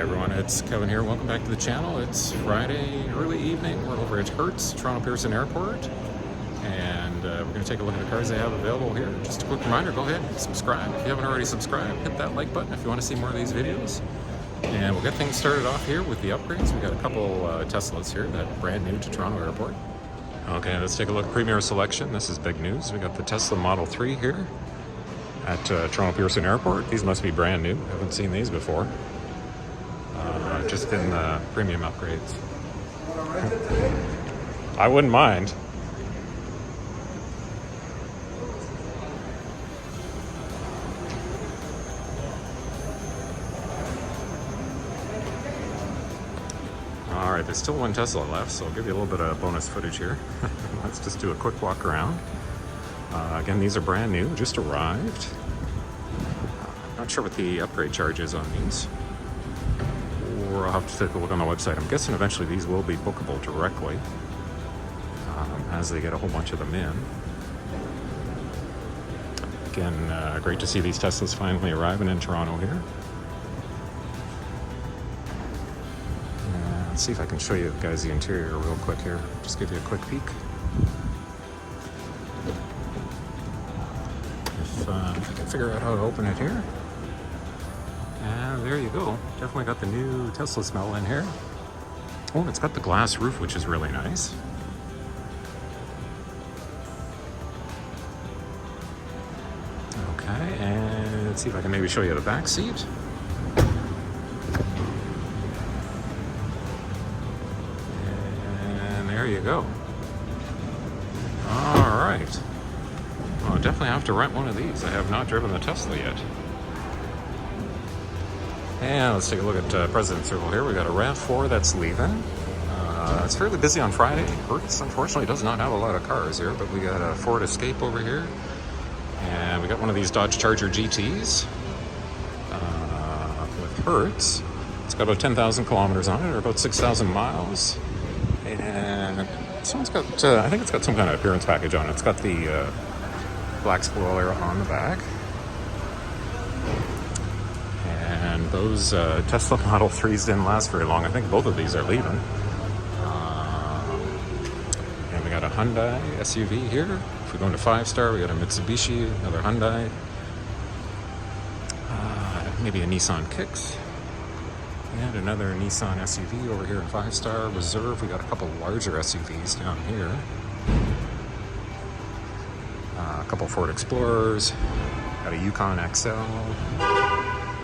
everyone, it's Kevin here. Welcome back to the channel. It's Friday early evening. We're over at Hertz, Toronto Pearson Airport, and we're going to take a look at the cars they have available here. Just a quick reminder, go ahead and subscribe. If you haven't already subscribed, hit that like button if you want to see more of these videos. And we'll get things started off here with the upgrades. We got a couple Teslas here that are brand new to Toronto Airport. Okay, let's take a look at Premier Selection. This is big news. We got the Tesla Model 3 here at Toronto Pearson Airport. These must be brand new. Haven't seen these before. Just in the premium upgrades. I wouldn't mind. All right, there's still one Tesla left, so I'll give you a little bit of bonus footage here. Let's just do a quick walk around. Again, these are brand new, just arrived. Not sure what the upgrade charge is on these. Or I'll have to take a look on the website. I'm guessing eventually these will be bookable directly as they get a whole bunch of them in. Again, great to see these Teslas finally arriving in Toronto here. Let's see if I can show you guys the interior real quick here. Just give you a quick peek. If I can figure out how to open it here. And there you go. Definitely got the new Tesla smell in here. Oh, it's got the glass roof, which is really nice. Okay, and let's see if I can maybe show you the back seat. And there you go. All right. Well, I definitely have to rent one of these. I have not driven the Tesla yet. And let's take a look at President Circle here. We got a RAV4 that's leaving. It's fairly busy on Friday. Hertz, unfortunately, does not have a lot of cars here, but we got a Ford Escape over here. And we got one of these Dodge Charger GTs with Hertz. It's got about 10,000 kilometers on it, or about 6,000 miles. And this one's got, I think it's got some kind of appearance package on it. It's got the black spoiler on the back. And those Tesla Model 3s didn't last very long. I think both of these are leaving. And we got a Hyundai SUV here. If we go into 5-star, we got a Mitsubishi, another Hyundai. Maybe a Nissan Kicks. And another Nissan SUV over here in 5-star. Reserve, we got a couple larger SUVs down here. A couple Ford Explorers. Got a Yukon XL.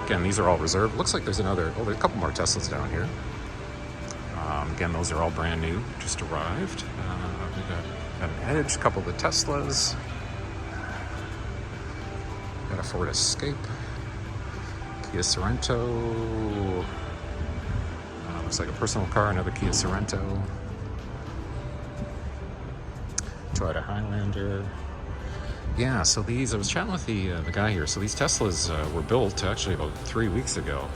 Again, these are all reserved. Looks like there's there's a couple more Teslas down here. Again, those are all brand new, just arrived. We got an Edge, a couple of the Teslas. Got a Ford Escape. Kia Sorento. Looks like a personal car, another Kia Sorento. Toyota Highlander. Yeah, so these, I was chatting with the guy here. So these Teslas were built actually about 3 weeks ago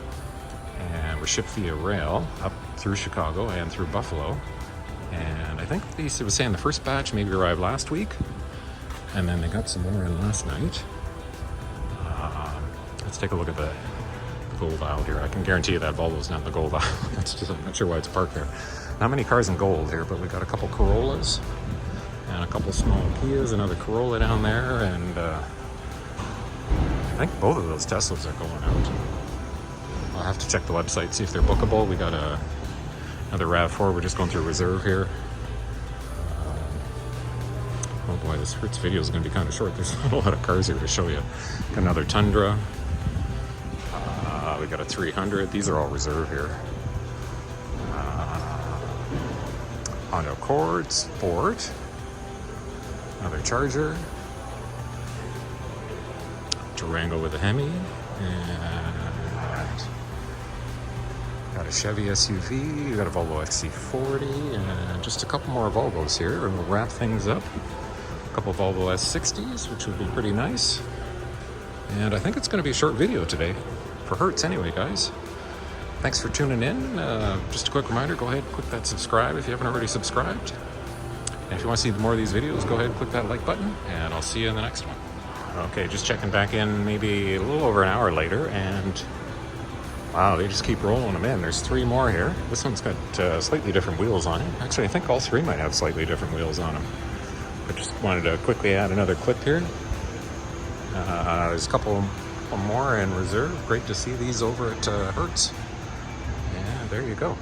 and were shipped via rail up through Chicago and through Buffalo. And I think he was saying the first batch maybe arrived last week, and then they got some more in last night. Let's take a look at the gold aisle here. I can guarantee you that Volvo's not in the gold aisle. I'm not sure why it's parked there. Not many cars in gold here, but we got a couple Corollas. And a couple small Kias, another Corolla down there, and I think both of those Teslas are going out. I'll have to check the website, see if they're bookable. We got another RAV4. We're just going through reserve here. Oh boy, this Hertz video is going to be kind of short. There's not a lot of cars here to show you. Got another Tundra. We got a 300. These are all reserve here. Honda Accord Sport. Another Charger, Durango with a Hemi, and got a Chevy SUV, got a Volvo XC40, and just a couple more Volvos here, and we'll wrap things up. A couple Volvo S60s, which would be pretty nice. And I think it's going to be a short video today, for Hertz anyway, guys. Thanks for tuning in. Just a quick reminder, go ahead and click that subscribe if you haven't already subscribed. And if you want to see more of these videos, go ahead and click that like button, and I'll see you in the next one. Okay, just checking back in maybe a little over an hour later, and Wow, they just keep rolling them in. There's 3 more here. This one's got slightly different wheels on it. Actually, I think all 3 might have slightly different wheels on them. I just wanted to quickly add another clip here. There's a couple more in reserve. Great to see these over at Hertz. Yeah, there you go.